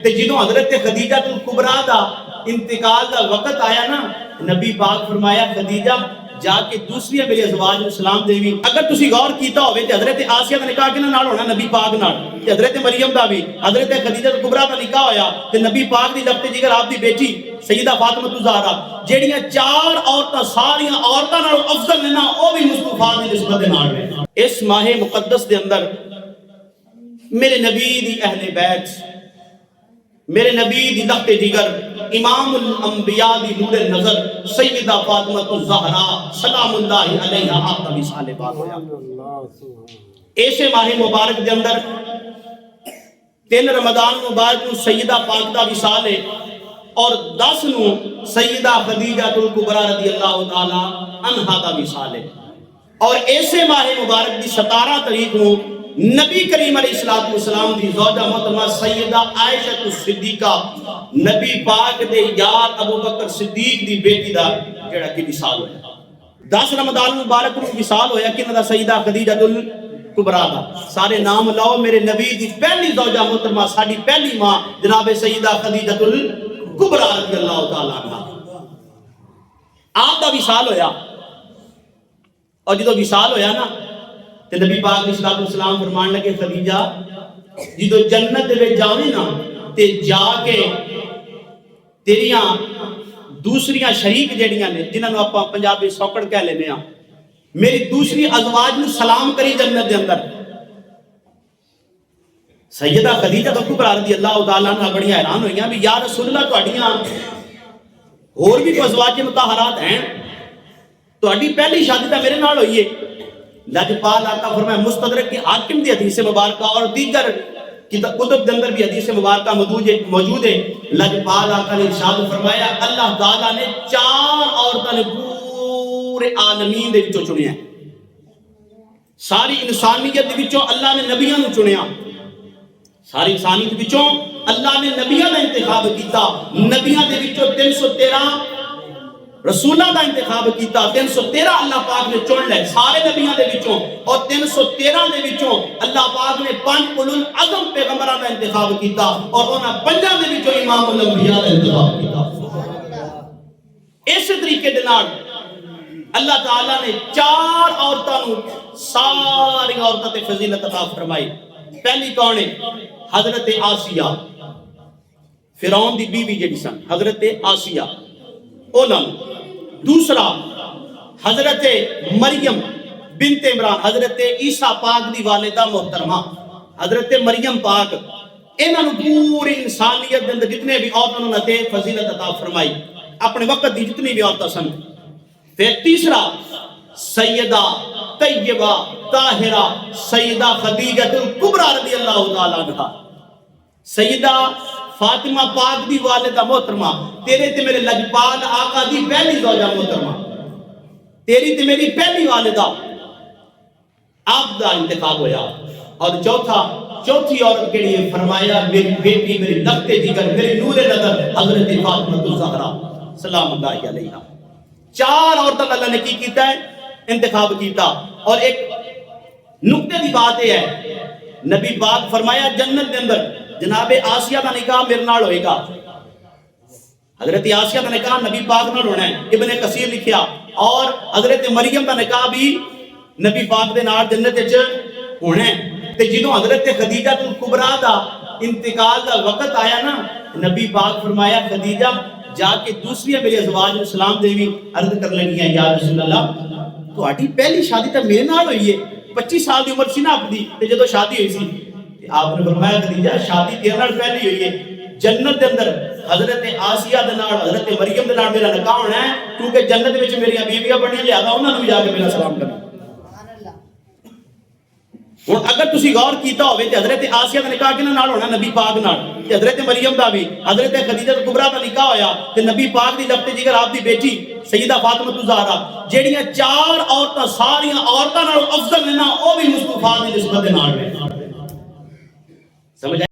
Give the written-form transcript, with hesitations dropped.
تے جدوں حضرت خدیجہ الکبریٰ دا انتقال دا وقت آیا نا، نبی پاک فرمایا خدیجہ جا کے دوسری میرے ازواج کو سلام دیوی۔ اگر تسی غور کیتا ہوئے تے حضرت آسیہ دا نکاح کنا نال ہونا؟ نبی پاک نال۔ تے حضرت مریم دا بھی حضرت خدیجہ الکبریٰ دا نکاح ہویا تے نبی پاک دی لفتے جگر آپ دی بیٹی سیدہ فاطمہ الزہرا جیڑیاں چار عورتاں ساریاں عورتاں نال افضل نے نا، او بھی مصطفیٰ دی نسبت نال نے۔ اس ماہ مقدس دے اندر میرے نبی دی اہل بیت، میرے نبی دی لخت جگر، امام الانبیاء دی نور نظر سیدہ فاطمہ الزہرا سلام اللہ علیہا آپ کا وصال پاک ہویا۔ ایسے ماہ مبارک دے اندر 3 رمضان مبارک نو سیدہ پاک دا وصال ہے اور 10 نو سیدہ خدیجہ الکبریٰ رضی اللہ تعالی عنہا دا وصال ہے، اور ایسے ماہ مبارک دی 17 تاریخ نو نبی کریم علیہ السلام دی زوجہ محترمہ سیدہ عائشہ الصدیقہ نبی پاک دے یار ابو بکر صدیق دی بیٹی دا جڑا کہ وصال ہویا۔ 10 رمضان مبارک نو وصال ہویا کہ دا سیدہ خدیجہ الکبریٰ دا۔ سارے نام لاؤ میرے نبی دی پہلی زوجہ محترمہ، ساڈی پہلی ماں جناب سیدہ خدیجہ الکبریٰ رضی اللہ تعالی عنہا۔ آپ دا وصال ہویا، اور جدو وصال ہویا نا تے نبی پاک علیہ السلام فرمان لگے خدیجہ جدو جنت دے وچ جاویں نا تے جا کے تیریاں دوسریاں شریک جڑیاں نے جنہاں نو اپاں پنجابی سوکڑ کہہ لینے ہاں، میری دوسری ازواج نو سلام کری جنت دے اندر۔ سیدہ خدیجہ الکبریٰ رضی اللہ تعالی عنہا بڑی حیران ہوئیاں بھی یا رسول اللہ تہاڈیاں اور بھی کوئی ازواج مطہرات ہیں؟ تہاڈی پہلی شادی تا میرے نال ہوئی ہے۔ لجپال آقا فرمایا مستدرک کی حاکم دی حدیث مبارکہ اور دیگر کتب دے اندر بھی حدیث مبارکہ موجود ہے۔ لجپال آقا نے ارشاد فرمایا اللہ تعالیٰ نے 4 عورتوں نے پورے عالمین دے وچوں چنیا، ساری انسانیت دے وچوں اللہ نے نبیاں نو چنیا، ساری انسانیت دے وچوں اللہ نے نبیاں دا انتخاب کیتا، نبیاں دے وچوں 313 رسولہ دا انتخاب کیتا، 313 اللہ پاک نے چن لے سارے نبیوں دے وچوں، اور 313 دے وچوں اللہ پاک نے 5 اولو العزم پیغمبراں دا انتخاب کیتا، اور انہاں 5 دے وچوں امام الانبیاء دا انتخاب کیتا۔ اس طریقے دے نال اللہ تعالیٰ نے 4 عورتاں نو ساری عورتاں تے فضیلت عطا فرمائی۔ پہلی کون ہے؟ حضرت آسیہ، فرعون دی بیوی جڑی سن حضرت آسیہ اولم۔ دوسرا حضرت مریم بنت عمران، حضرت عیسیٰ پاک دی والدہ محترمہ حضرت مریم پاک، انہاں نو پوری انسانیت دے اندر جتنے بھی عورتوں نے فضیلت عطا فرمائی اپنے وقت دی جتنی بھی عورتیں سن۔ پھر تیسرا سیدہ طیبہ طاہرہ سیدہ خدیجہ الکبریٰ رضی اللہ تعالی عنہا، سیدہ فاطمہ پاک دی والدہ محترمہ، تیرے تے میرے لجپال آقا دی پہلی زوجہ محترمہ، تیری تے میری پہلی والدہ، آپ دا انتخاب ہویا۔ اور چوتھی عورت کے لیے فرمایا میری بیٹی، میری لخت جگر، میری نور نظر حضرت فاطمہ الزہرا سلام اللہ علیہا۔ 4 عورتوں کا اللہ نے کی کیتا ہے؟ انتخاب کیتا۔ اور ایک نکتے دی بات یہ ہے، نبی پاک فرمایا جنت دے اندر جناب آسیہ دا نکاح میرے نال ہوئے گا، حضرت آسیہ دا نکاح نبی پاک نال ہونا ہے، ابن کثیر لکھیا، اور حضرت مریم دا نکاح بھی نبی پاک دے نال جنت وچ ہونا ہے۔ تے جدوں حضرت خدیجہ الکبریٰ دا انتقال دا وقت آیا نا، نبی پاک فرمایا خدیجہ جا کے دوسری میرے ازواج کو سلام دیوی، عرض کر لگی ہیں یا رسول اللہ تہاڈی پہلی شادی تے میرے نال ہوئی ہے، 25 سال دی عمر سی نا اپنی تے جدوں شادی ہوئی سی، آپ نے فرمایا خدیجہ شادی تیرے نال پہلی ہوئی ہے، جنت دے اندر حضرت آسیہ دے نال حضرت مریم دے نال میرا نکاح ہونا ہے، کیونکہ جنت وچ میری بیویاں بنیاں، لہذا انہاں نوں جا کے میرا سلام کرنا۔ ہن اگر تسی غور کیتا ہوئے تے حضرت آسیہ دا نکاح کنا نال ہونا؟ نبی پاک نال۔ تے حضرت مریم دا بھی حضرت خدیجہ الکبریٰ دا نکاح ہویا تے نبی پاک دی لخت جگر آپ دی بیٹی سیدہ فاطمہ الزہرا جیڑیاں 4 عورتاں ساریاں عورتاں نال افضل نے نا، او بھی مصطفیٰ دی نسبت نال نے۔ سمجھ